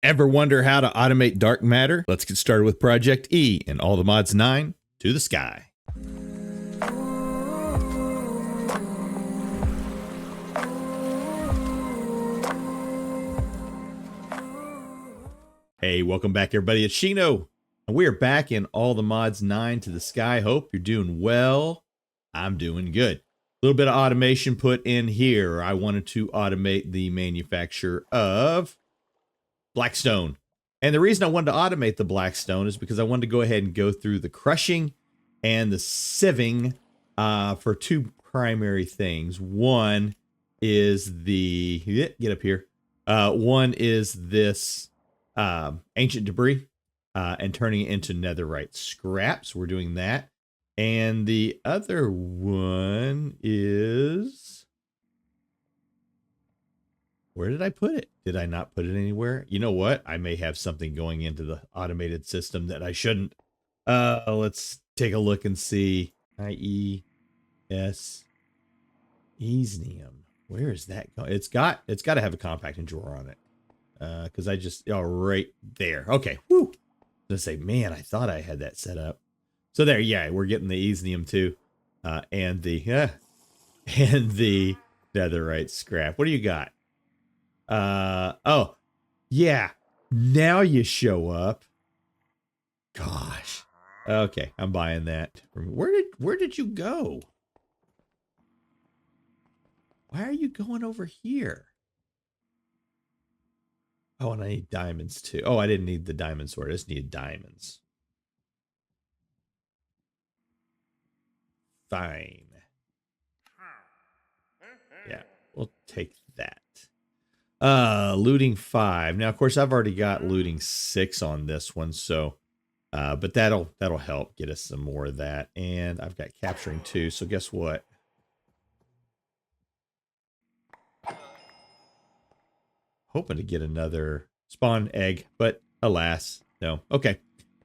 Ever wonder how to automate dark matter? Let's get started with Project E and all the mods 9 to the sky. Hey, welcome back everybody. It's Shino. And we are back in all the mods 9 to the sky. Hope you're doing well. I'm doing good. A little bit of automation put in here. I wanted to automate the manufacture of Blackstone. And the reason I wanted to automate the Blackstone is because I wanted to go ahead and go through the crushing and the sieving for two primary things. One is the, get up here. One is this ancient debris and turning it into netherite scrap. So we're doing that. And the other one is, where did I put it? Did I not put it anywhere? You know what? I may have something going into the automated system that I shouldn't. Let's take a look and see. IES Easnium. Where is that going? It's got to have a compacting drawer on it. Because I just, right there. Okay. Woo. I was gonna say, man, I thought I had that set up. So there, yeah, we're getting the Easnium too. And the netherite scrap. What do you got? Oh, yeah. Now you show up. Gosh. Okay, I'm buying that. Where did you go? Why are you going over here? Oh, and I need diamonds too. Oh, I didn't need the diamond sword. I just needed diamonds. Fine. Yeah, we'll take that. Looting 5. Now, of course, I've already got looting 6 on this one, so but that'll help get us some more of that. And I've got capturing 2, so guess what? Hoping to get another spawn egg, but alas, no. Okay.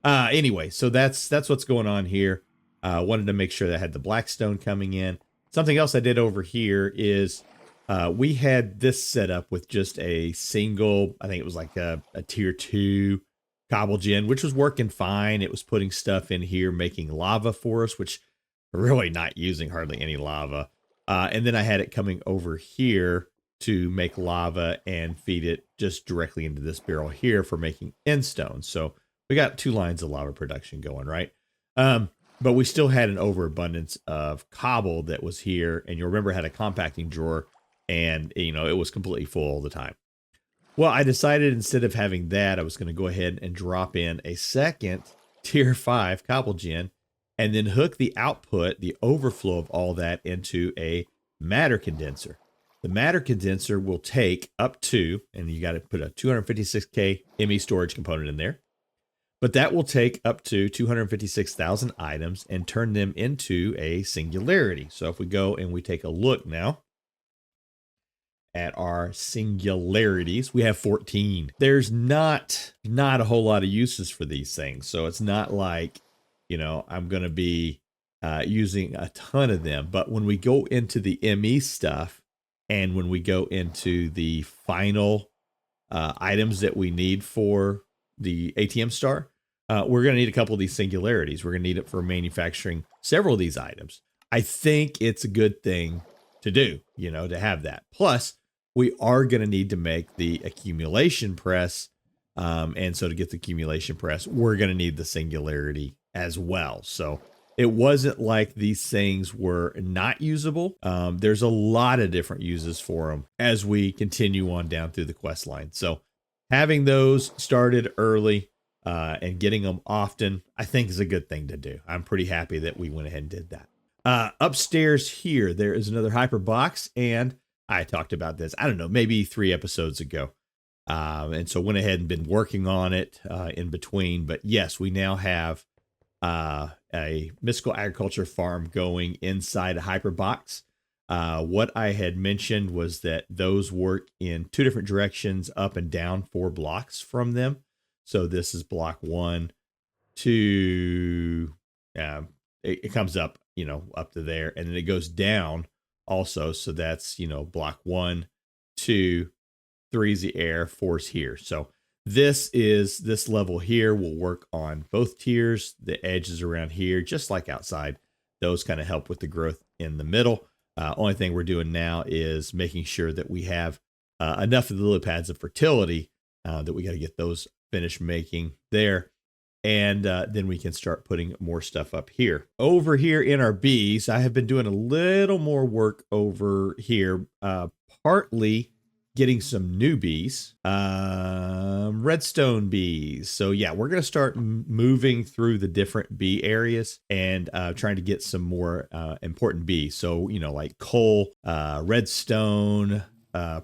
Anyway, so that's what's going on here. Wanted to make sure that I had the Blackstone coming in. Something else I did over here is we had this set up with just a single, I think it was like a tier 2 cobble gen, which was working fine. It was putting stuff in here, making lava for us, which we're really not using hardly any lava. And then I had it coming over here to make lava and feed it just directly into this barrel here for making endstone. So we got 2 lines of lava production going, right? But we still had an overabundance of cobble that was here. And you'll remember I had a compacting drawer and, you know, it was completely full all the time. Well, I decided instead of having that, I was going to go ahead and drop in a second tier 5 cobble gen and then hook the output, the overflow of all that into a matter condenser. The matter condenser will take up to, and you got to put a 256K ME storage component in there, but that will take up to 256,000 items and turn them into a singularity. So if we go and we take a look now at our singularities, we have 14. There's not a whole lot of uses for these things. So it's not like, you know, I'm going to be using a ton of them. But when we go into the ME stuff, and when we go into the final items that we need for the ATM star, we're going to need a couple of these singularities. We're going to need it for manufacturing several of these items. I think it's a good thing to do, you know, to have that. Plus, we are going to need to make the accumulation press. And so to get the accumulation press, we're going to need the singularity as well. So it wasn't like these things were not usable. There's a lot of different uses for them as we continue on down through the quest line. So having those started early and getting them often, I think is a good thing to do. I'm pretty happy that we went ahead and did that. Upstairs here, there is another hyper box, and I talked about this, I don't know, maybe 3 episodes ago. And so went ahead and been working on it in between. But yes, we now have a mystical agriculture farm going inside a hyperbox. What I had mentioned was that those work in 2 different directions, up and down 4 blocks from them. So this is block 1, 2, it comes up, you know, up to there, and then it goes down also. So that's, you know, block 1, 2, 3 is the air, 4's here. So This level here will work on both tiers. The edges around here, just like outside, those kind of help with the growth in the middle. Only thing we're doing now is making sure that we have enough of the lily pads of fertility that we got to get those finished making there. And then we can start putting more stuff up here. Over here in our bees, I have been doing a little more work over here, partly getting some new bees, redstone bees. So yeah, we're going to start moving through the different bee areas and trying to get some more important bees. So, you know, like coal, redstone,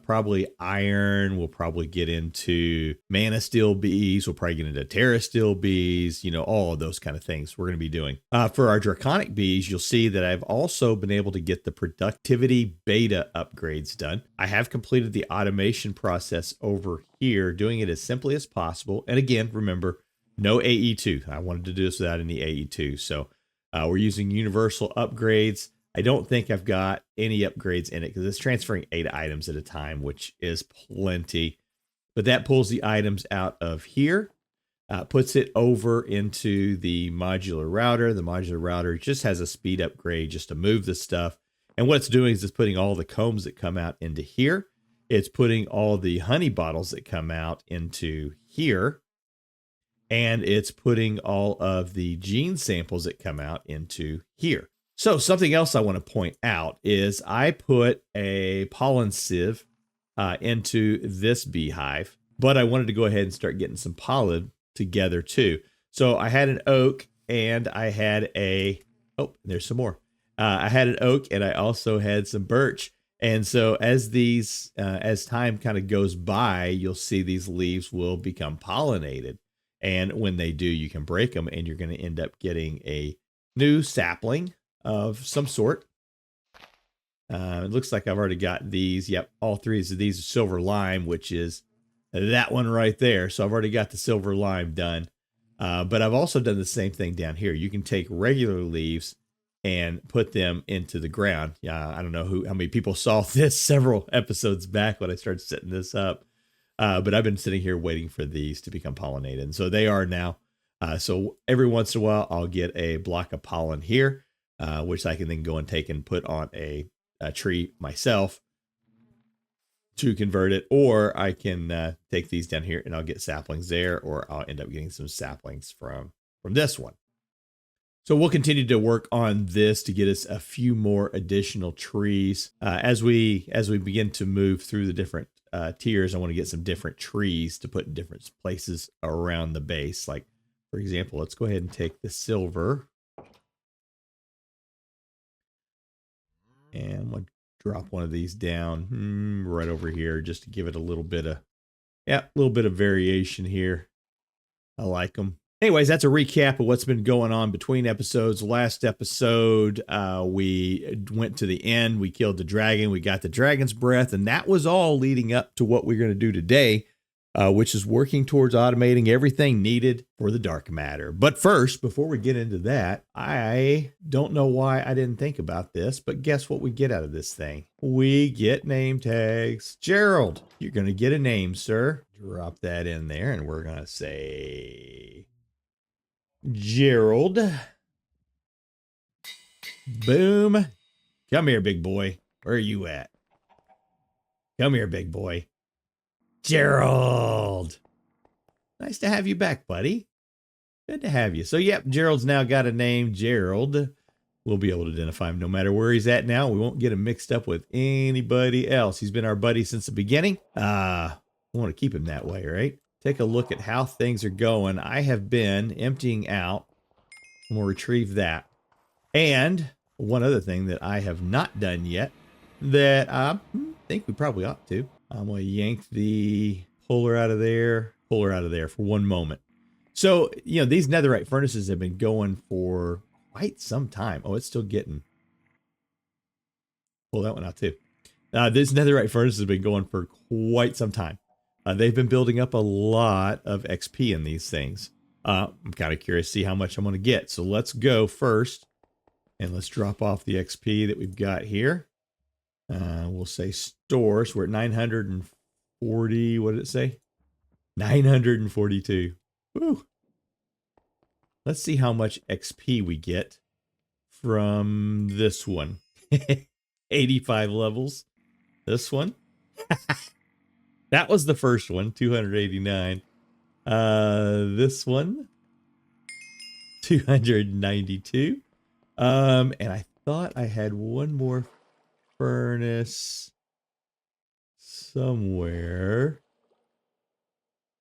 probably iron. We'll probably get into mana steel bees. We'll probably get into terra steel bees, you know, all of those kind of things we're going to be doing. For our draconic bees, you'll see that I've also been able to get the productivity beta upgrades done. I have completed the automation process over here, doing it as simply as possible. And again, remember, no AE2. I wanted to do this without any AE2. So we're using universal upgrades. I don't think I've got any upgrades in it because it's transferring 8 items at a time, which is plenty. But that pulls the items out of here, puts it over into the modular router. The modular router just has a speed upgrade just to move the stuff. And what it's doing is it's putting all the combs that come out into here. It's putting all the honey bottles that come out into here. And it's putting all of the gene samples that come out into here. So something else I want to point out is I put a pollen sieve into this beehive, but I wanted to go ahead and start getting some pollen together too. So I had an oak and I had there's some more. I had an oak and I also had some birch. And so as time kind of goes by, you'll see these leaves will become pollinated. And when they do, you can break them and you're going to end up getting a new sapling of some sort. It looks like I've already got these. Yep, all 3 of these are silver lime, which is that one right there. So I've already got the silver lime done. But I've also done the same thing down here. You can take regular leaves and put them into the ground. I don't know how many people saw this several episodes back when I started setting this up. But I've been sitting here waiting for these to become pollinated. And so they are now. So every once in a while, I'll get a block of pollen here. Which I can then go and take and put on a tree myself to convert it. Or I can take these down here and I'll get saplings there, or I'll end up getting some saplings from this one. So we'll continue to work on this to get us a few more additional trees. As we begin to move through the different tiers, I want to get some different trees to put in different places around the base. Like, for example, let's go ahead and take the silver. And I'm going to drop one of these down right over here just to give it a little bit of variation here. I like them. Anyways, that's a recap of what's been going on between episodes. Last episode, we went to the end. We killed the dragon. We got the dragon's breath. And that was all leading up to what we're going to do today, which is working towards automating everything needed for the dark matter. But first, before we get into that, I don't know why I didn't think about this, but guess what we get out of this thing? We get name tags. Gerald, you're going to get a name, sir. Drop that in there, and we're going to say Gerald. Boom. Come here, big boy. Where are you at? Come here, big boy. Gerald. Nice to have you back, buddy. Good to have you. So, yep, Gerald's now got a name, Gerald. We'll be able to identify him no matter where he's at now. We won't get him mixed up with anybody else. He's been our buddy since the beginning. We want to keep him that way, right? Take a look at how things are going. I have been emptying out. We'll retrieve that. And one other thing that I have not done yet that I think we probably ought to. I'm going to yank the puller out of there for one moment. So, you know, these netherite furnaces have been going for quite some time. Oh, it's still getting. Pull that one out too. These netherite furnaces have been going for quite some time. They've been building up a lot of XP in these things. I'm kind of curious to see how much I'm going to get. So let's go first and let's drop off the XP that we've got here. We'll say store. So we're at 940. What did it say? 942. Woo. Let's see how much XP we get from this one. 85 levels. This one. That was the first one, 289. This one, 292. And I thought I had one more furnace somewhere.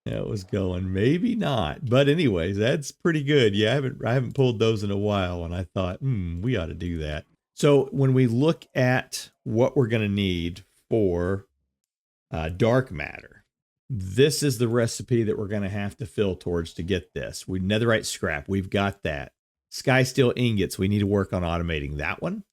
That was going, maybe not. But anyways, that's pretty good. Yeah, I haven't pulled those in a while, and I thought, we ought to do that. So when we look at what we're going to need for dark matter, this is the recipe that we're going to have to fill towards to get this. We netherite scrap, we've got that. Sky steel ingots, we need to work on automating that one.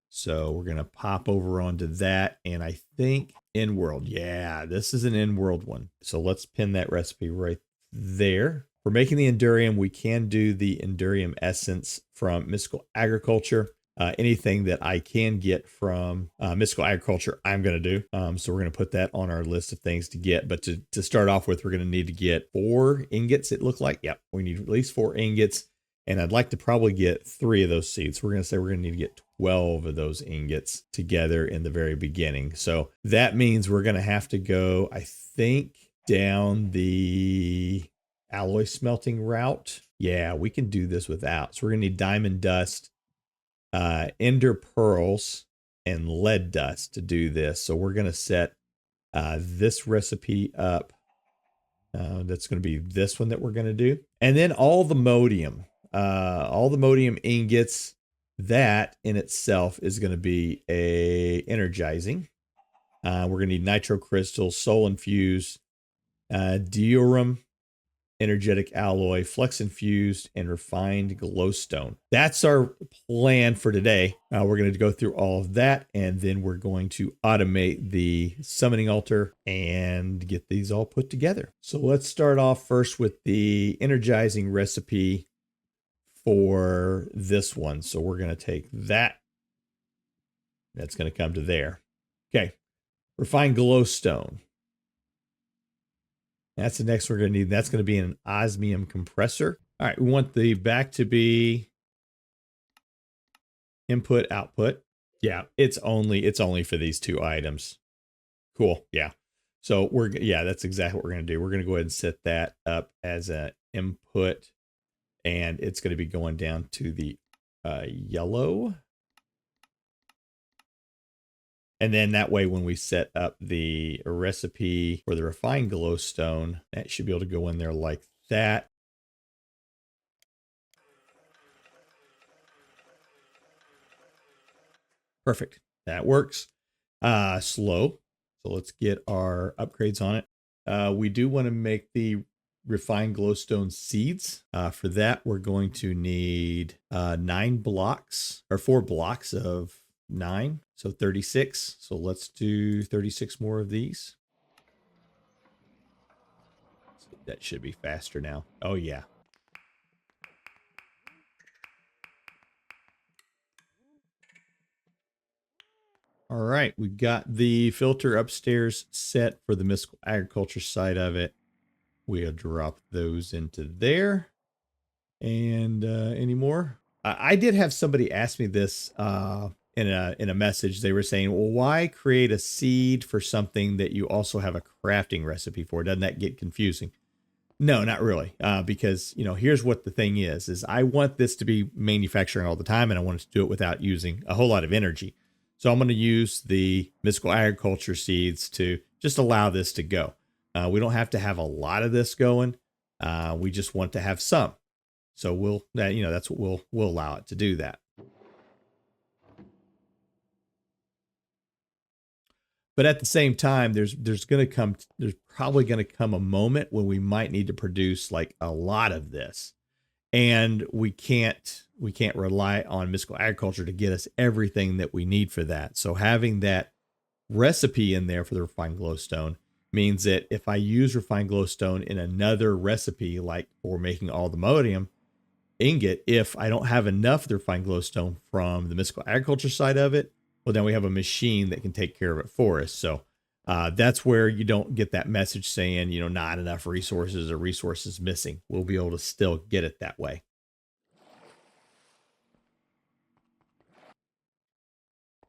So we're going to pop over onto that. And I think in-world. Yeah, this is an in-world one. So let's pin that recipe right there. For making the Endurium, we can do the Endurium essence from Mystical Agriculture. Anything that I can get from Mystical Agriculture, I'm going to do. So we're going to put that on our list of things to get. But to start off with, we're going to need to get 4 ingots, it looked like. Yep, we need at least 4 ingots. And I'd like to probably get 3 of those seeds. We're going to say we're going to need to get 12 of those ingots together in the very beginning. So that means we're going to have to go, I think, down the alloy smelting route. Yeah, we can do this without. So we're going to need diamond dust, ender pearls, and lead dust to do this. So we're going to set this recipe up. That's going to be this one that we're going to do. And then all the modium ingots, that in itself is going to be a energizing. We're going to need nitro crystals, soul infused, diorem, energetic alloy, flex infused, and refined glowstone. That's our plan for today. We're going to go through all of that, and then we're going to automate the summoning altar and get these all put together. So let's start off first with the energizing recipe for this one. So we're going to take that. That's going to come to there. Okay. Refined glowstone. That's the next we're going to need. That's going to be an osmium compressor. All right. We want the back to be input, output. Yeah. It's only for these 2 items. Cool. Yeah. So that's exactly what we're going to do. We're going to go ahead and set that up as an input. And it's going to be going down to the yellow. And then that way, when we set up the recipe for the refined glowstone, that should be able to go in there like that. Perfect. That works. Slow. So let's get our upgrades on it. We do want to make the refined glowstone seeds. For that, we're going to need 9 blocks or 4 blocks of 9. So 36. So let's do 36 more of these. So that should be faster now. Oh, yeah. All right. We've got the filter upstairs set for the Mystical Agriculture side of it. We'll drop those into there. And any more? I did have somebody ask me this in a message. They were saying, well, why create a seed for something that you also have a crafting recipe for? Doesn't that get confusing? No, not really. Because, here's what the thing is I want this to be manufacturing all the time, and I want to do it without using a whole lot of energy. So I'm going to use the Mystical Agriculture seeds to just allow this to go. We don't have to have a lot of this going. We just want to have some. So that's what we'll allow it to do that. But at the same time, there's probably going to come a moment when we might need to produce like a lot of this. And we can't rely on Mystical Agriculture to get us everything that we need for that. So having that recipe in there for the refined glowstone means that if I use refined glowstone in another recipe, like for making all the modium ingot, if I don't have enough of the refined glowstone from the Mystical Agriculture side of it, well, then we have a machine that can take care of it for us. So That's where you don't get that message saying, not enough resources or resources missing. We'll be able to still get it that way.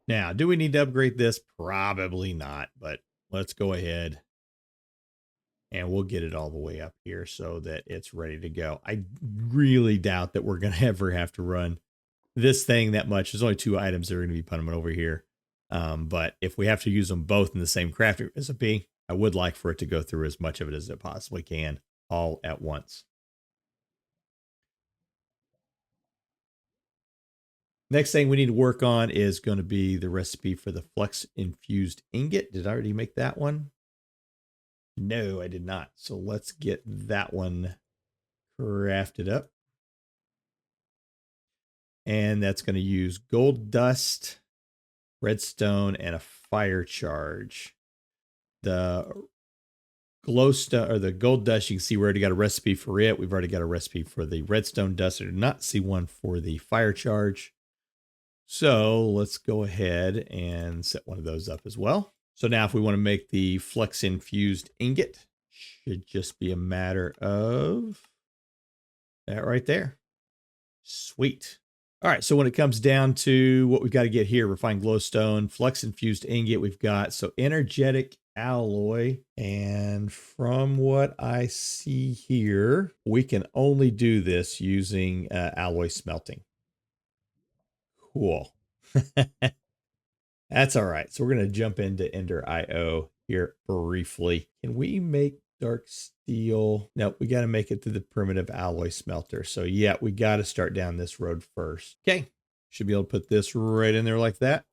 Now, do we need to upgrade this? Probably not, but let's go ahead and we'll get it all the way up here so that it's ready to go. I really doubt that we're going to ever have to run this thing that much. There's only 2 items that are going to be coming over here. But if we have to use them both in the same crafting recipe, I would like for it to go through as much of it as it possibly can all at once. Next thing we need to work on is going to be the recipe for the flex infused ingot. Did I already make that one? No, I did not. So let's get that one crafted up. And that's going to use gold dust, redstone, and a fire charge. The glowstone or the gold dust, you can see we already got a recipe for it. We've already got a recipe for the redstone dust. I did not see one for the fire charge. So let's go ahead and set one of those up as well. So now if we want to make the flex infused ingot, should just be a matter of that right there. Sweet. All right, so when it comes down to what we've got to get here, refined glowstone, flex infused ingot, we've got so energetic alloy. And from what I see here, we can only do this using alloy smelting. Cool. That's all right. So we're going to jump into Ender IO here briefly. Can we make dark steel? Nope, we got to make it to the primitive alloy smelter. So yeah, we got to start down this road first. Okay, should be able to put this right in there like that.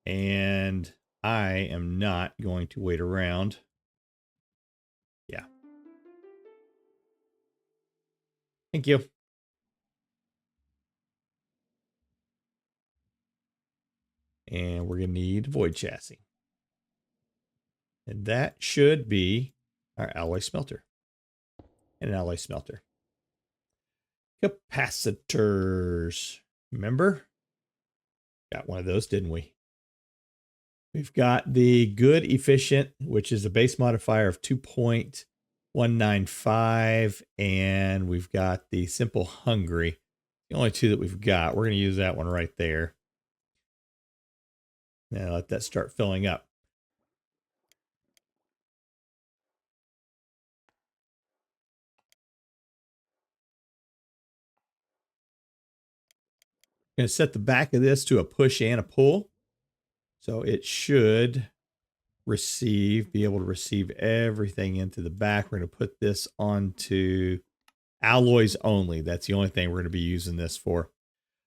And I am not going to wait around. Yeah. Thank you. And we're going to need void chassis. And that should be our alloy smelter. And an alloy smelter. Capacitors. Remember? Got one of those, didn't we? We've got the good efficient, which is a base modifier of 2.195. And we've got the simple hungry. The only 2 that we've got. We're going to use that one right there. Now let that start filling up. I'm going to set the back of this to a push and a pull. So it should be able to receive everything into the back. We're going to put this onto alloys only. That's the only thing we're going to be using this for.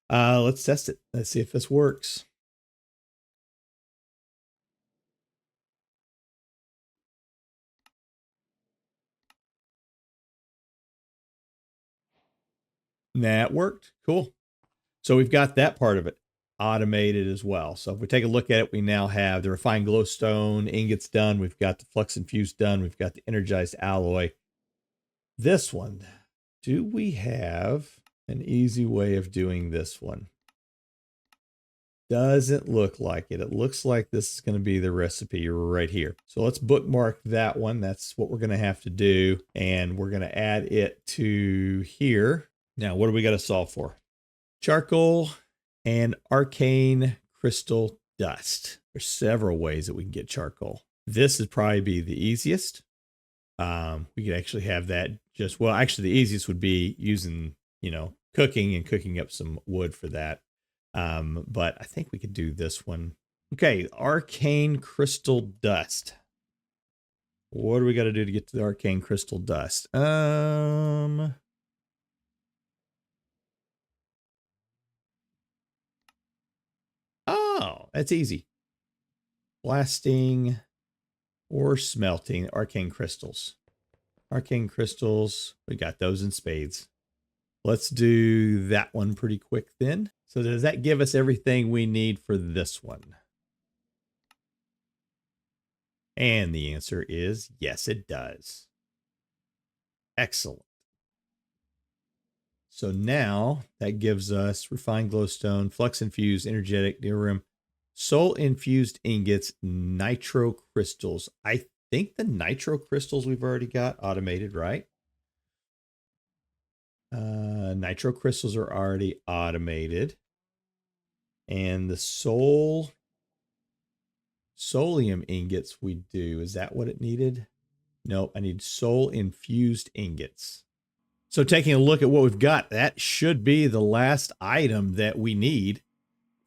Let's test it. Let's see if this works. That worked. Cool. So we've got that part of it automated as well. So if we take a look at it, we now have the refined glowstone ingots done. We've got the flex infused done. We've got the energized alloy. This one, do we have an easy way of doing this one? Doesn't look like it. It looks like this is going to be the recipe right here. So let's bookmark that one. That's what we're going to have to do. And we're going to add it to here. Now, what do we got to solve for? Charcoal and arcane crystal dust. There's several ways that we can get charcoal. This would probably be the easiest. We could actually have that actually the easiest would be using, cooking and cooking up some wood for that. But I think we could do this one. Okay, arcane crystal dust. What do we got to do to get to the arcane crystal dust? Oh, that's easy. Blasting or smelting arcane crystals. Arcane crystals, we got those in spades. Let's do that one pretty quick then. So does that give us everything we need for this one? And the answer is yes, it does. Excellent. So now that gives us refined glowstone, flex infused, energetic, diorama, Soul infused ingots, nitro crystals. I think the nitro crystals we've already got automated, right? Nitro crystals are already automated. And the soulium ingots we do. Is that what it needed? Nope, I need soul infused ingots. So taking a look at what we've got, that should be the last item that we need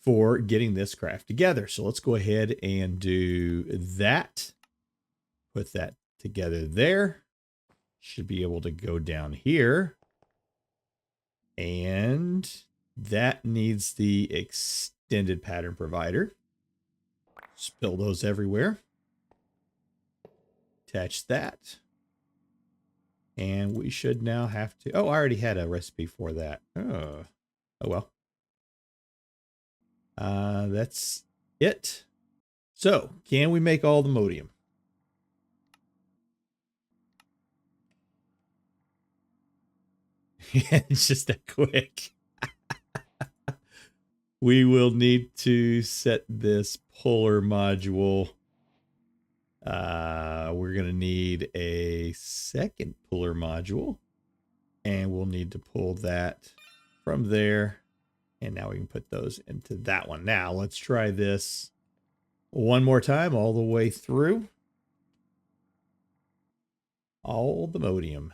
for getting this craft together. So let's go ahead and do that. Put that together there. Should be able to go down here. And that needs the extended pattern provider. Spill those everywhere. Attach that. And we should now have to... Oh, I already had a recipe for that. Oh well. That's it. So, can we make all the modium? It's just that quick. We will need to set this puller module. We're going to need a second puller module. And we'll need to pull that from there. And now we can put those into that one. Now, let's try this one more time all the way through. All the modium.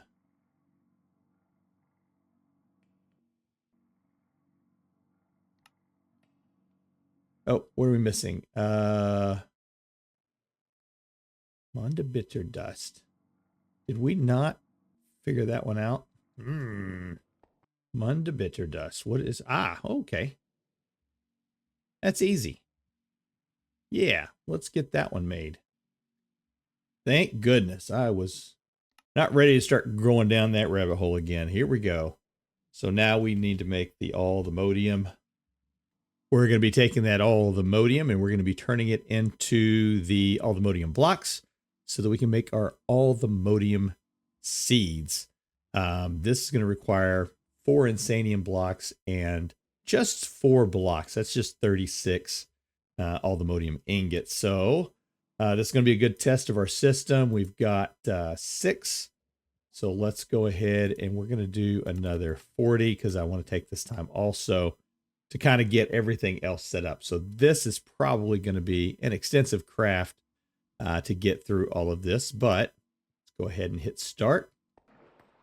Oh, what are we missing? Munda bitter dust. Did we not figure that one out? Munda bitter dust. What is... Ah, okay. That's easy. Yeah, let's get that one made. Thank goodness. I was not ready to start going down that rabbit hole again. Here we go. So now we need to make all the modium. We're going to be taking that all the modium and we're going to be turning it into all the modium blocks so that we can make our all the modium seeds. This is going to require 4 insanium blocks and just 4 blocks. That's just 36 all the modium ingots. So this is going to be a good test of our system. We've got 6. So let's go ahead and we're going to do another 40 because I want to take this time also to kind of get everything else set up. So this is probably going to be an extensive craft to get through all of this, but let's go ahead and hit start.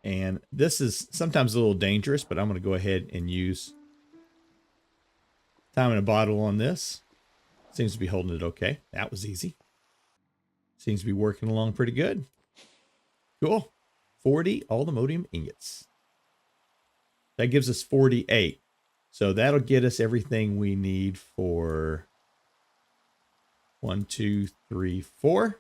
And this is sometimes a little dangerous, but I'm going to go ahead and use time in a bottle on this. Seems to be holding it okay. That was easy. Seems to be working along pretty good. Cool. 40 all the modium ingots. That gives us 48. So that'll get us everything we need for 1, 2, 3, 4.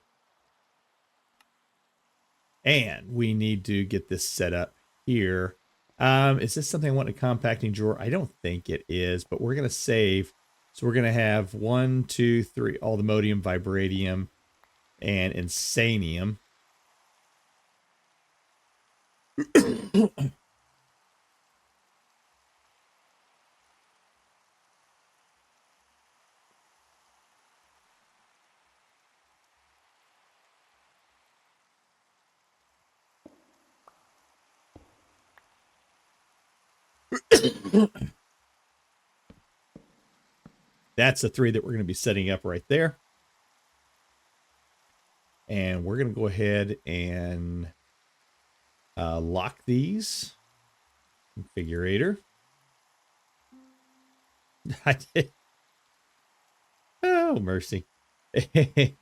And we need to get this set up here. Is this something I want in a compacting drawer? I don't think it is, but we're going to save. So we're going to have 1, 2, 3, all the modium, vibranium, and insanium. That's the 3 that we're going to be setting up right there. And we're going to go ahead and lock these. Configurator. I did. Oh, mercy. And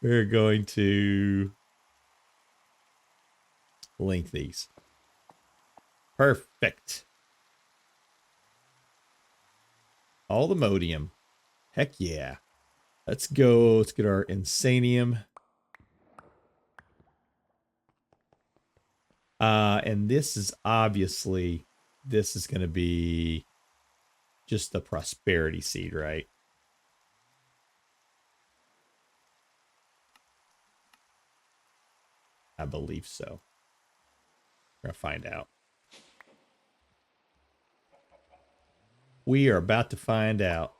we're going to link these. Perfect. All the modium. Heck yeah. Let's go. Let's get our insanium. And this is obviously, this is going to be just the prosperity seed, right? I believe so. We're going to find out. We are about to find out.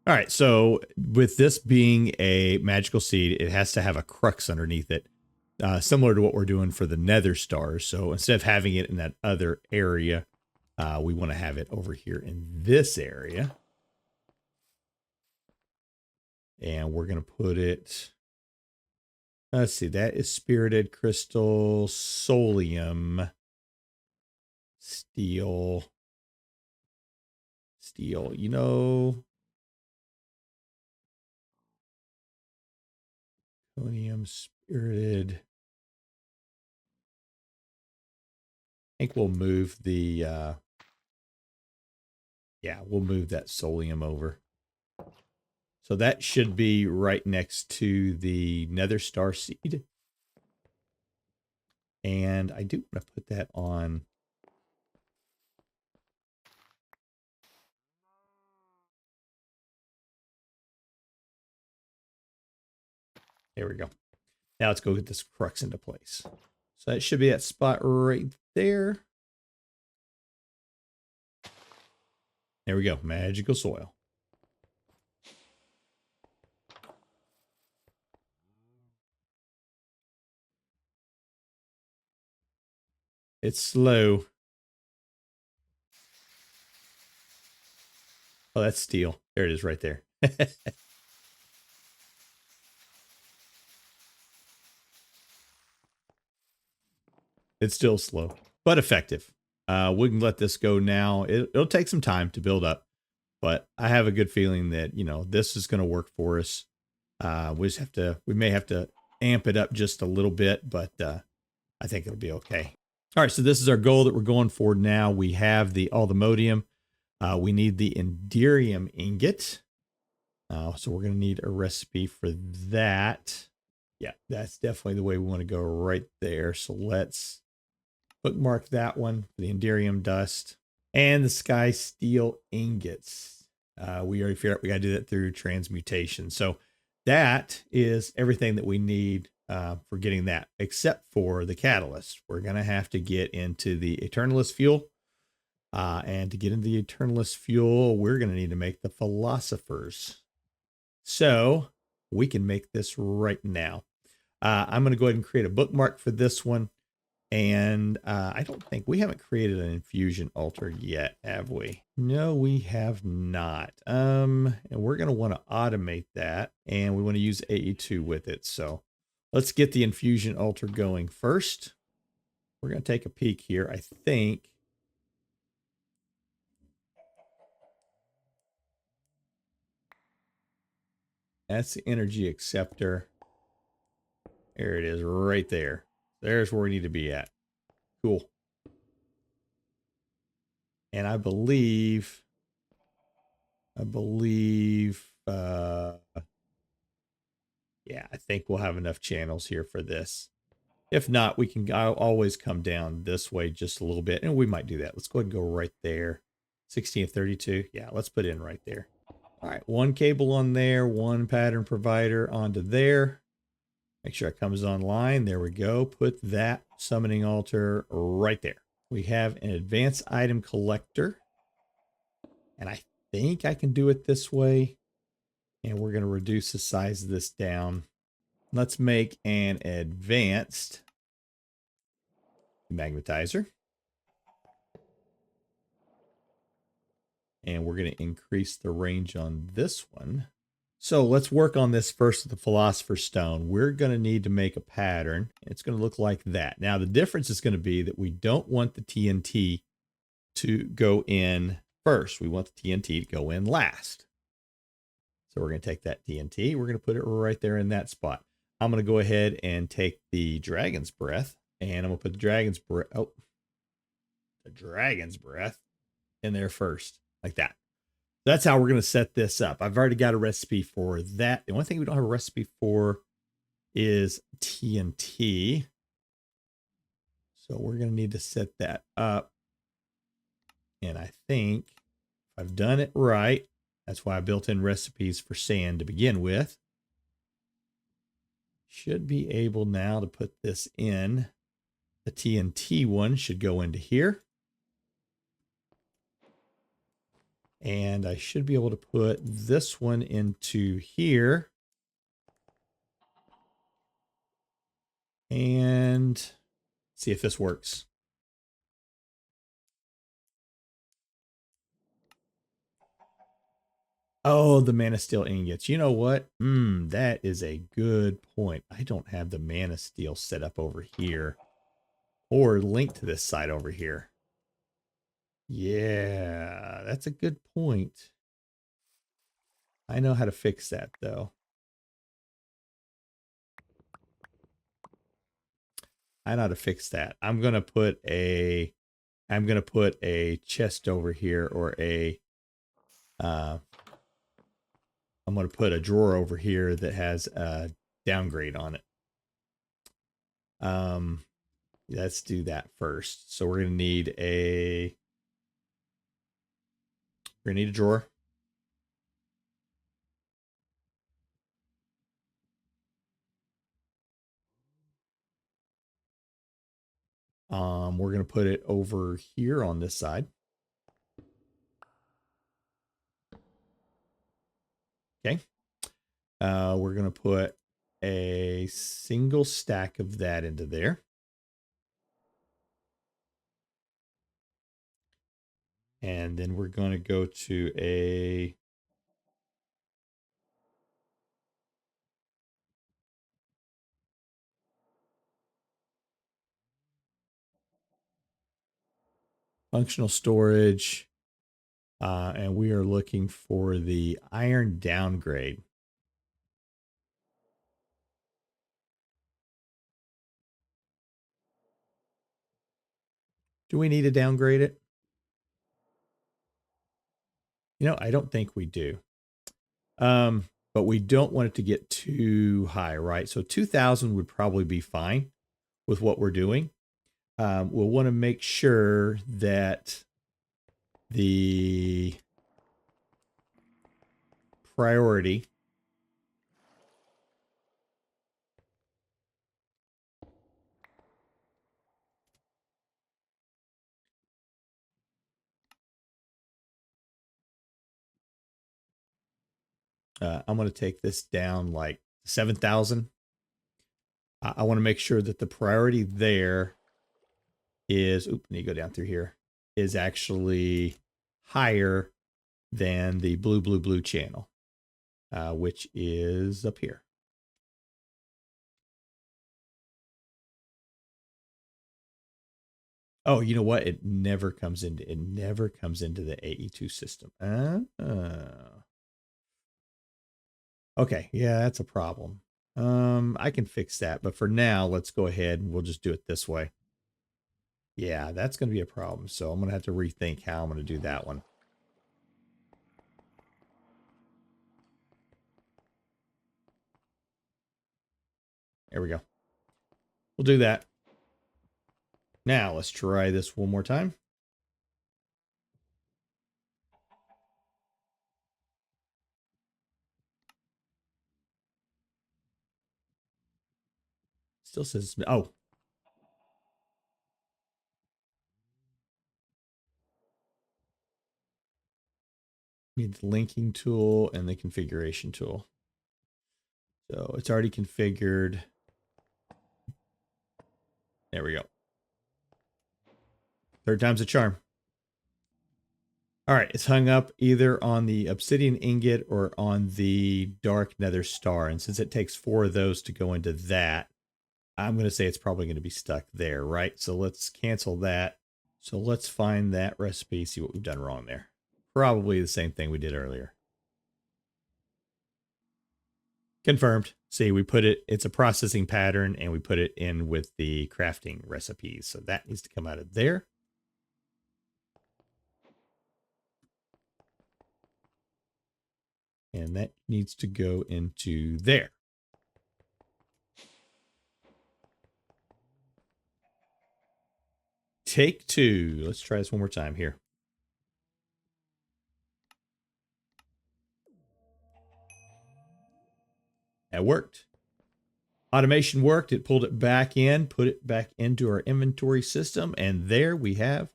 All right, so with this being a magical seed, it has to have a crux underneath it, similar to what we're doing for the nether stars. So instead of having it in that other area, we want to have it over here in this area. And we're going to put it, let's see, that is spirited crystal, solium, steel, you know, Conium, spirited. I think we'll move the, yeah, we'll move that solium over. So that should be right next to the nether star seed. And I do want to put that on. There we go. Now let's go get this crux into place. So that should be that spot right there. There we go. Magical soil. It's slow. Oh, that's steel. There it is right there. It's still slow, but effective. We can let this go now. It'll take some time to build up, but I have a good feeling that, you know, this is going to work for us. We may have to amp it up just a little bit, but I think it'll be okay. All right, so this is our goal that we're going for now. We have the aldehydium. We need the enderium ingot. So we're going to need a recipe for that. Yeah, that's definitely the way we want to go right there. So let's bookmark that one for the enderium dust and the sky steel ingots. We already figured out we got to do that through transmutation. So that is everything that we need for getting that, except for the catalyst. We're going to have to get into the Eternalist fuel. And to get into the Eternalist fuel, we're going to need to make the philosophers. So we can make this right now. I'm going to go ahead and create a bookmark for this one. And I don't think we haven't created an infusion altar yet, have we? No, we have not. And we're going to want to automate that, and we want to use AE2 with it. So let's get the infusion altar going first. We're going to take a peek here. I think that's the energy acceptor. There it is right there. There's where we need to be at. Cool. And I believe, yeah, I think we'll have enough channels here for this. If not, we can always come down this way just a little bit, and we might do that. Let's go ahead and go right there. 16 of 32. Yeah, let's put in right there. All right, one cable on there, one pattern provider onto there. Make sure it comes online. There we go. Put that summoning altar right there. We have an advanced item collector, and I think I can do it this way. And we're going to reduce the size of this down. Let's make an advanced magnetizer. And we're going to increase the range on this one. So let's work on this first with the Philosopher's Stone. We're going to need to make a pattern. It's going to look like that. Now, the difference is going to be that we don't want the TNT to go in first. We want the TNT to go in last. So we're going to take that TNT. We're going to put it right there in that spot. I'm going to go ahead and take the Dragon's Breath. And I'm going to put the Dragon's Breath. Oh, the Dragon's Breath in there first. Like that. That's how we're going to set this up. I've already got a recipe for that. The only thing we don't have a recipe for is TNT. So we're going to need to set that up. And I think if I've done it right, that's why I built in recipes for sand to begin with. Should be able now to put this in. The TNT one should go into here. And I should be able to put this one into here. And see if this works. Oh, the mana steel ingots. You know what? That is a good point. I don't have the mana steel set up over here or linked to this side over here. Yeah, that's a good point. I know how to fix that though. I know how to fix that. I'm going to put a chest over here, or I'm going to put a drawer over here that has a downgrade on it. Let's do that first. So we're going to need a drawer. We're going to put it over here on this side. Okay. We're going to put a single stack of that into there. And then we're going to go to a functional storage. And we are looking for the iron downgrade. Do we need to downgrade it? You know, I don't think we do. But we don't want it to get too high, right? So 2,000 would probably be fine with what we're doing. We'll want to make sure that the priority I'm going to take this down like 7,000. I want to make sure that the priority there is, oop, need to go down through here, is actually higher than the blue channel, which is up here. Oh, you know what? It never comes into the AE2 system. Okay, yeah, that's a problem. I can fix that, but for now, let's go ahead and we'll just do it this way. Yeah, that's going to be a problem. So I'm going to have to rethink how I'm going to do that one. There we go. We'll do that. Now let's try this one more time. Still says, oh. Need the linking tool and the configuration tool. So it's already configured. There we go. Third time's a charm. All right, it's hung up either on the obsidian ingot or on the dark nether star. And since it takes 4 of those to go into that, I'm going to say it's probably going to be stuck there, right? So let's cancel that. So let's find that recipe, see what we've done wrong there. Probably the same thing we did earlier. Confirmed. See, we put it, it's a processing pattern, and we put it in with the crafting recipes. So that needs to come out of there. And that needs to go into there. Take 2. Let's try this one more time here. That worked. Automation worked. It pulled it back in, put it back into our inventory system, and there we have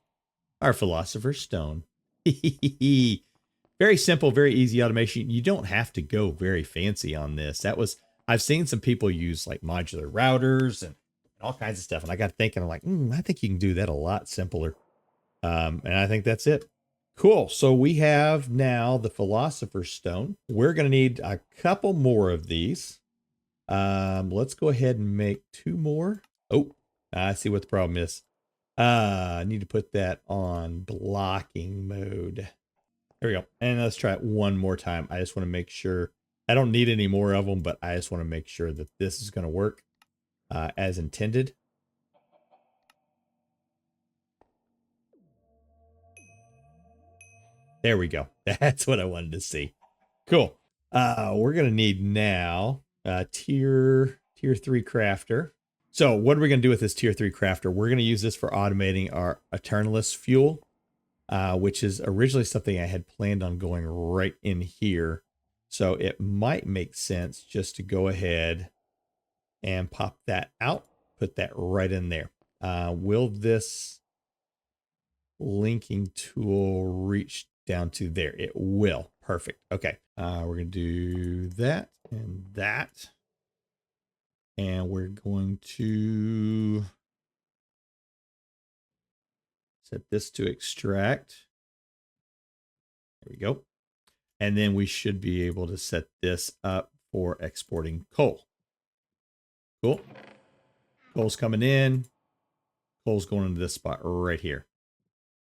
our Philosopher's Stone. very simple, very easy automation. You don't have to go very fancy on this. I've seen some people use like modular routers and all kinds of stuff. And I got thinking, I'm like, I think you can do that a lot simpler. And I think that's it. Cool. So we have now the Philosopher's Stone. We're going to need a couple more of these. Let's go ahead and make 2 more. Oh, I see what the problem is. I need to put that on blocking mode. There we go. And let's try it one more time. I just want to make sure. I don't need any more of them, but I just want to make sure that this is going to work as intended. There we go. That's what I wanted to see. Cool. We're going to need now tier 3 crafter. So what are we going to do with this tier 3 crafter? We're going to use this for automating our Eternalist fuel, which is originally something I had planned on going right in here. So it might make sense just to go ahead and pop that out, put that right in there. Will this linking tool reach down to there? It will. Perfect. Okay. We're going to do that and that. And we're going to set this to extract. There we go. And then we should be able to set this up for exporting coal. Cool. Coal's coming in. Coal's going into this spot right here.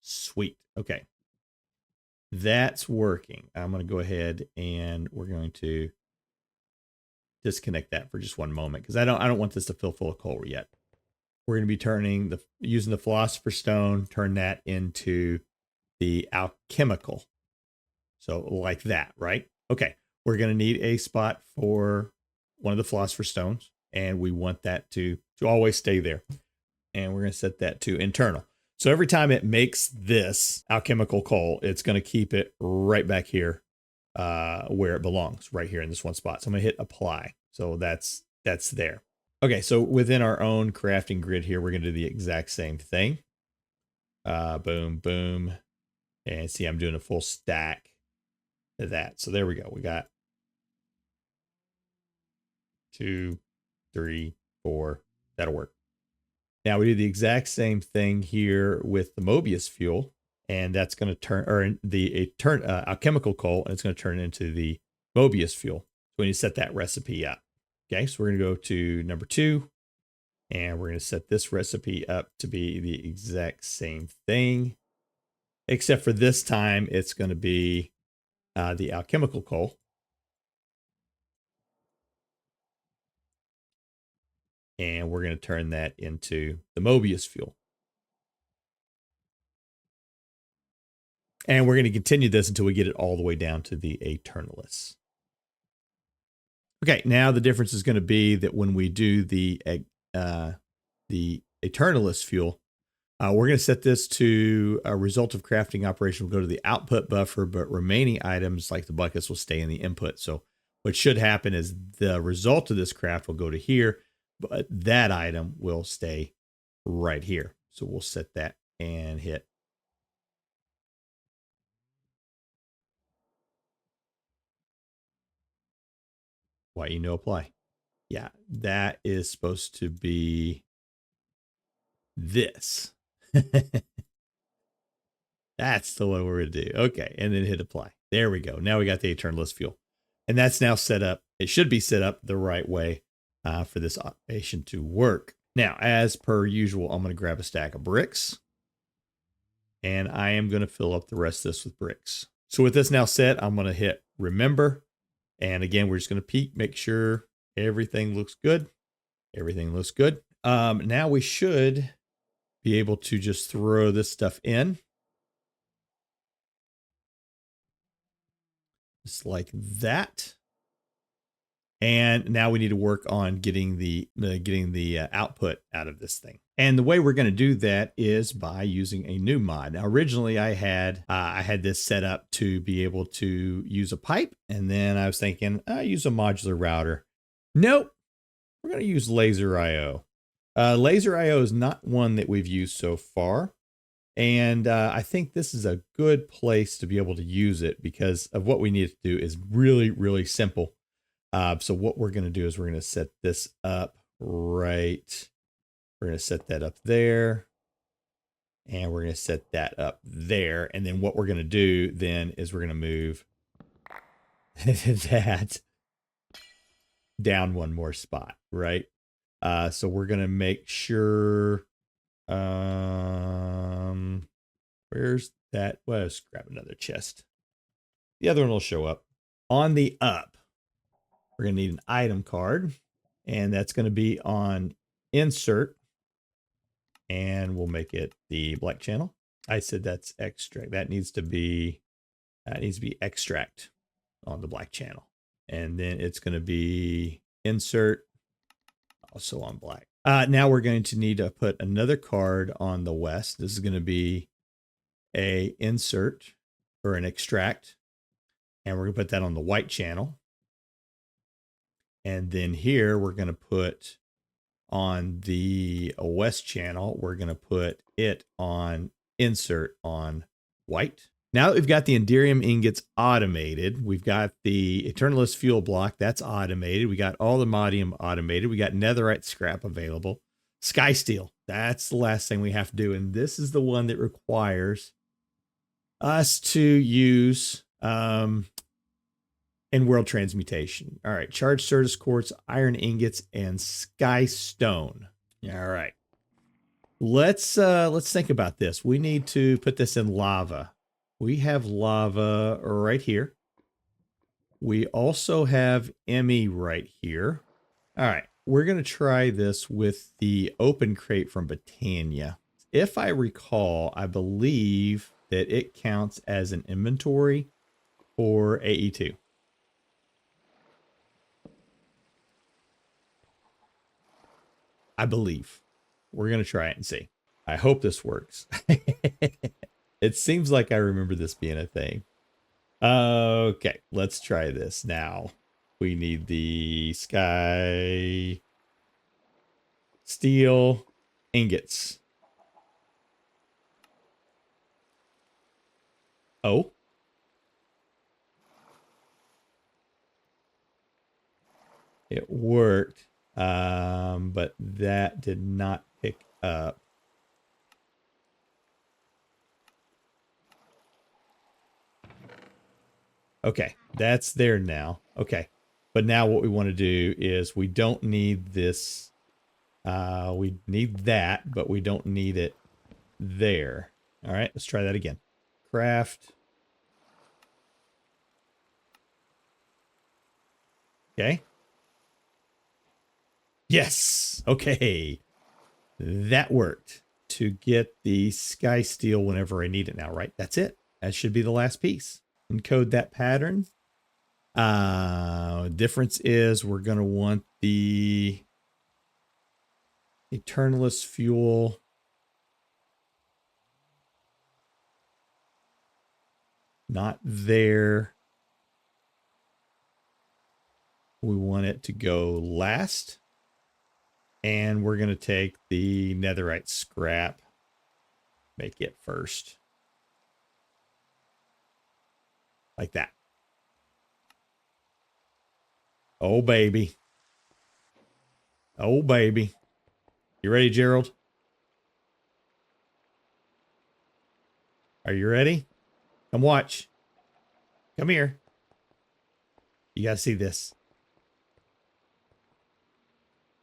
Sweet. Okay. That's working. I'm going to go ahead and we're going to disconnect that for just one moment because I don't want this to fill full of coal yet. We're going to be using the Philosopher's Stone, turn that into the alchemical. So like that, right? Okay. We're going to need a spot for one of the Philosopher's Stones, and we want that to always stay there. And we're going to set that to internal. So every time it makes this alchemical coal, it's going to keep it right back here where it belongs, right here in this one spot. So I'm going to hit apply. So that's there. Okay, so within our own crafting grid here, we're going to do the exact same thing. Boom, boom. And see, I'm doing a full stack of that. So there we go. We got 2, 3, 4. That'll work. Now we do the exact same thing here with the Mobius fuel, and that's going to turn, or the alchemical coal, and it's going to turn into the Mobius fuel. So we need to set that recipe up. Okay, so we're going to go to number 2, and we're going to set this recipe up to be the exact same thing, except for this time it's going to be the alchemical coal. And we're going to turn that into the Mobius fuel. And we're going to continue this until we get it all the way down to the Eternalists. Okay, now the difference is going to be that when we do the Eternalist fuel, we're going to set this to a result of crafting operation will go to the output buffer, but remaining items like the buckets will stay in the input. So what should happen is the result of this craft will go to here, but that item will stay right here. So we'll set that and hit. Why you know apply. Yeah, that is supposed to be this. That's the one we're going to do. Okay, and then hit apply. There we go. Now we got the Eternalist fuel. And that's now set up. It should be set up the right way for this automation to work. Now, as per usual, I'm going to grab a stack of bricks. And I am going to fill up the rest of this with bricks. So with this now set, I'm going to hit remember. And again, we're just going to peek, make sure everything looks good. Everything looks good. Now we should be able to just throw this stuff in. Just like that. And now we need to work on getting the output out of this thing. And the way we're going to do that is by using a new mod. Now, originally I had this set up to be able to use a pipe. And then I was thinking, I use a modular router. Nope. We're going to use laser IO. Laser IO is not one that we've used so far. And I think this is a good place to be able to use it because of what we need to do is really, really simple. So what we're going to do is we're going to set this up right. We're going to set that up there. And we're going to set that up there. And then what we're going to do then is we're going to move that down one more spot, right? So we're going to make sure, where's that? Well, let's grab another chest. The other one will show up. On the up, we're going to need an item card, and that's going to be on insert, and we'll make it the black channel. I said that's extract. That needs to be extract on the black channel. And then it's going to be insert, also on black. Now we're going to need to put another card on the west. This is going to be a insert or an extract. And we're going to put that on the white channel. And then here we're going to put on the west channel, we're going to put it on insert on white. Now that we've got the Enderium ingots automated, we've got the Eternalist fuel block, that's automated. We got all the Modium automated. We got Netherite scrap available. Sky Steel, that's the last thing we have to do. And this is the one that requires us to use in world transmutation. All right, charged Certus quartz, iron ingots, and sky stone. All right. Let's think about this. We need to put this in lava. We have lava right here. We also have ME right here. All right, we're going to try this with the open crate from Britannia. If I recall, I believe that it counts as an inventory for AE2. I believe. We're going to try it and see. I hope this works. It seems like I remember this being a thing. Okay, let's try this now. We need the sky steel ingots. Oh. It worked, but that did not pick up. Okay, that's there now. Okay, but now what we want to do is we don't need this. We need that, but we don't need it there. All right, let's try that again. Craft. Okay. Yes. Okay. That worked to get the sky steel whenever I need it now, right? That's it. That should be the last piece. Encode that pattern. Difference is we're going to want the Eternalist fuel. Not there. We want it to go last. And we're going to take the netherite scrap. Make it first. Like that. Oh, baby. Oh, baby. You ready, Gerald? Are you ready? Come watch. Come here. You got to see this.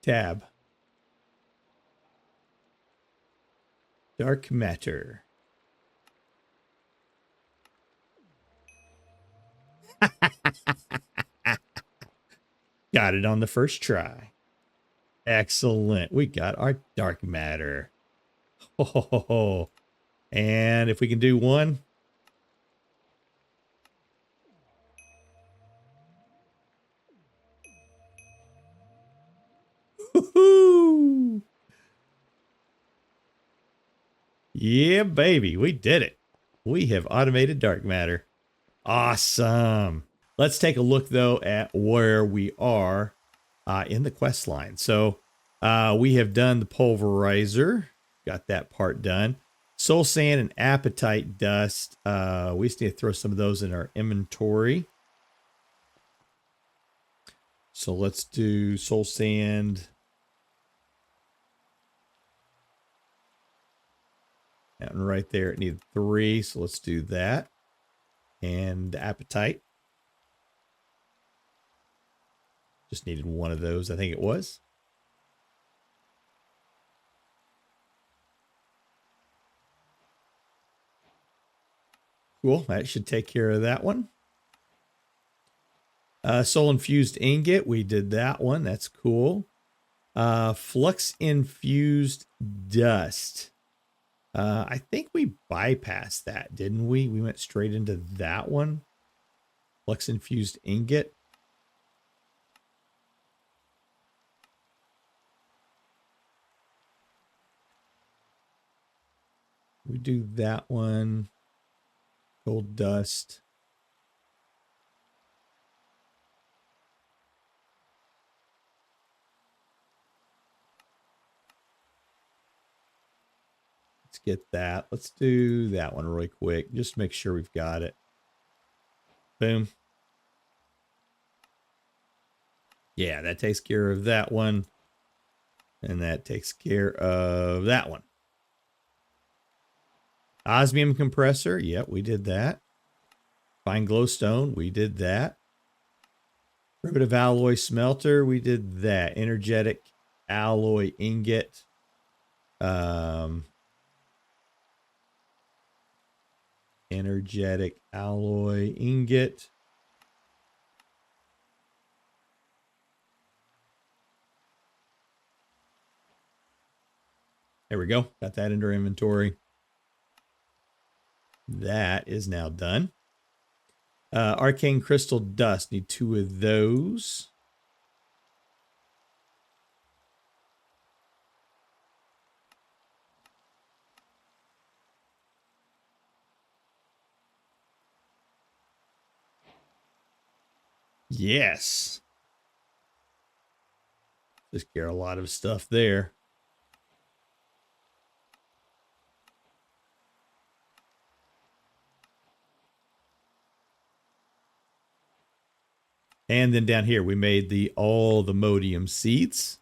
Tab. Dark matter. Got it on the first try. Excellent. We got our dark matter. Oh, and if we can do one. Woohoo! Yeah, baby. We did it. We have automated dark matter. Awesome. Let's take a look, though, at where we are in the quest line. So we have done the pulverizer. Got that part done. Soul sand and apatite dust. We just need to throw some of those in our inventory. So let's do soul sand. And right there, it needed 3. So let's do that. And apatite. Just needed 1 of those, I think it was. Cool. That should take care of that one. Soul infused ingot. We did that one. That's cool. Flux infused dust. I think we bypassed that, didn't we? We went straight into that one. Flux infused ingot. We do that one. Gold dust. Let's get that. Let's do that one really quick. Just make sure we've got it. Boom. Yeah, that takes care of that one. And that takes care of that one. Osmium compressor. Yep, we did that. Fine glowstone. We did that. Primitive alloy smelter. We did that. Energetic alloy ingot. Energetic alloy ingot. There we go. Got that into our inventory. That is now done. Arcane crystal dust. Need 2 of those. Yes. Just get a lot of stuff there. And then down here, we made all the modium seeds.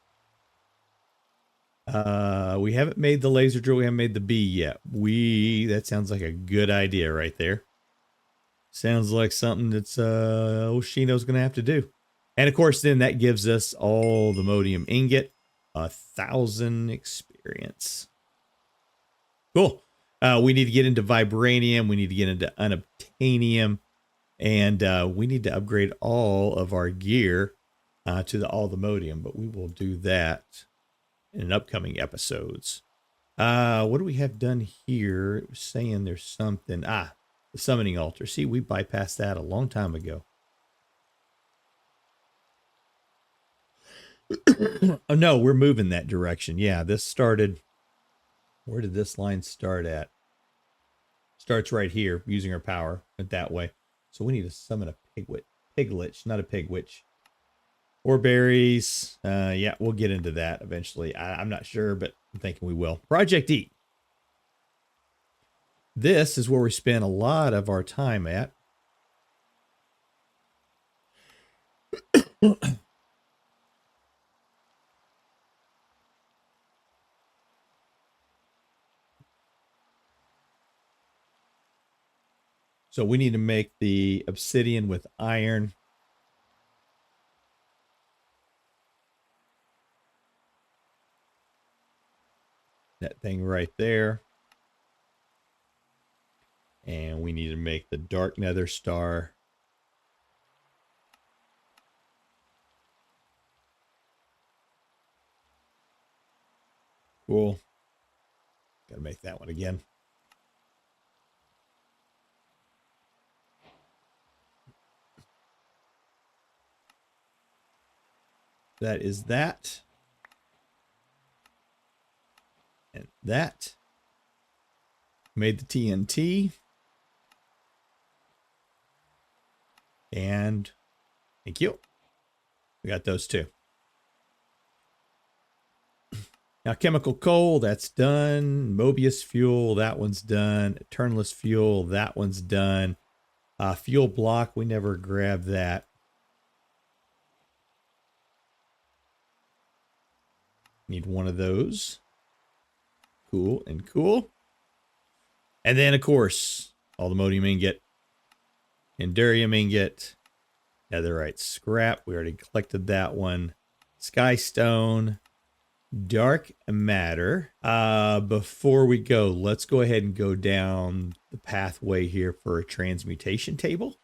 We haven't made the laser drill. We haven't made the bee yet. That sounds like a good idea right there. Sounds like something that's Oshino's going to have to do. And of course, then that gives us all the modium ingot, 1,000 experience. Cool. We need to get into vibranium. We need to get into unobtainium. And we need to upgrade all of our gear to all the modium. But we will do that in upcoming episodes. What do we have done here? It was saying there's something. The summoning altar. See, we bypassed that a long time ago. Oh, no, we're moving that direction. Yeah, this started. Where did this line start at? Starts right here, using our power. Went that way. So we need to summon a piglich, not a pigwitch. Or berries. Yeah, we'll get into that eventually. I'm not sure, but I'm thinking we will. Project E. This is where we spend a lot of our time at. So we need to make the obsidian with iron. That thing right there. And we need to make the dark nether star. Cool. Gotta make that one again. That is that. And that. Made the TNT. And thank you. We got those two. Now, chemical coal, that's done. Mobius fuel, that one's done. Eternalist fuel, that one's done. Fuel block, we never grabbed that. Need one of those. Cool and cool. And then, of course, all the ammonium ingot, endurium ingot, netherite scrap. We already collected that one. Skystone, dark matter. Before we go, let's go ahead and go down the pathway here for a transmutation table.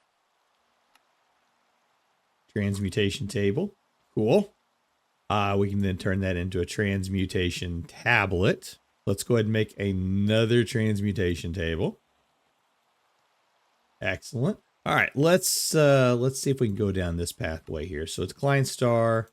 Transmutation table. Cool. We can then turn that into a transmutation tablet. Let's go ahead and make another transmutation table. Excellent. All right, let's see if we can go down this pathway here. So it's Klein Star.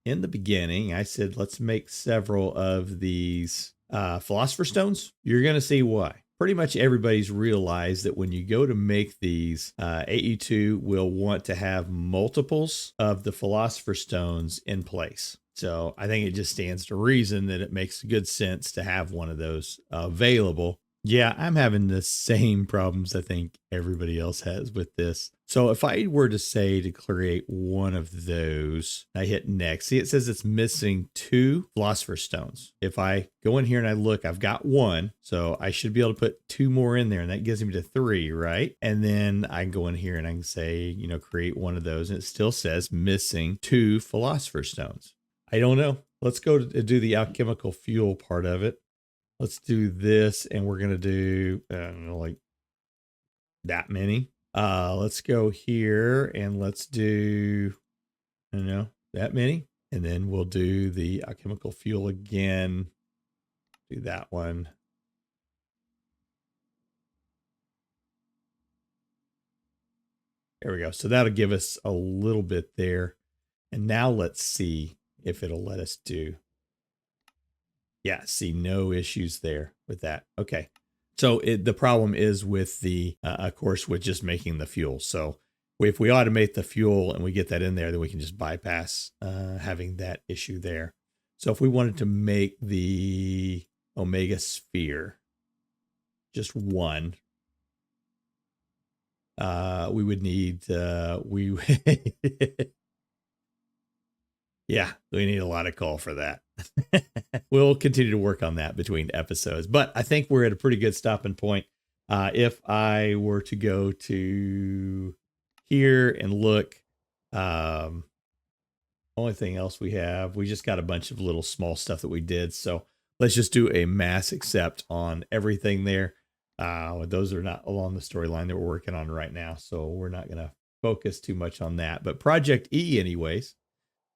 In the beginning, I said, let's make several of these philosopher stones. You're going to see why. Pretty much everybody's realized that when you go to make these, AE2 will want to have multiples of the philosopher stones in place. So I think it just stands to reason that it makes good sense to have one of those available. Yeah, I'm having the same problems I think everybody else has with this. So if I were to say to create one of those, I hit next. See, it says it's missing 2 philosopher stones. If I go in here and I look, I've got 1. So I should be able to put 2 more in there, and that gives me to 3, right? And then I can go in here and I can say, you know, create one of those, and it still says missing 2 philosopher stones. I don't know. Let's go to do the alchemical fuel part of it. Let's do this, and we're going to do, I don't know, like that many. Let's go here, and let's do, I don't know, that many. And then we'll do the alchemical fuel again. Do that one. There we go. So that'll give us a little bit there. And now let's see if it'll let us do. Yeah, see, no issues there with that. Okay. So the problem is with the, of course, with just making the fuel. So if we automate the fuel and we get that in there, then we can just bypass having that issue there. So if we wanted to make the Omega Sphere just one, we would need, yeah, we need a lot of coal for that. We'll continue to work on that between episodes, but I think we're at a pretty good stopping point. If I were to go to here and look, only thing else we have, we just got a bunch of little small stuff that we did. So let's just do a mass accept on everything there. Those are not along the storyline that we're working on right now. So we're not going to focus too much on that, but Project E anyways.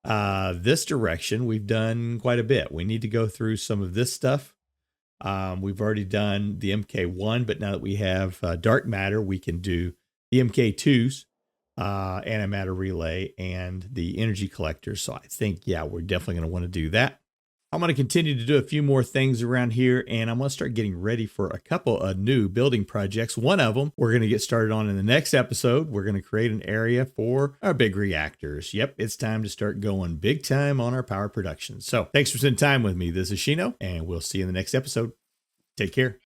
This direction, we've done quite a bit. We need to go through some of this stuff. We've already done the MK1, but now that we have dark matter, we can do the MK2s, antimatter relay, and the energy collector. So I think, yeah, we're definitely going to want to do that. I'm going to continue to do a few more things around here, and I'm going to start getting ready for a couple of new building projects. One of them we're going to get started on in the next episode. We're going to create an area for our big reactors. Yep, it's time to start going big time on our power production. So thanks for spending time with me. This is Shino, and we'll see you in the next episode. Take care.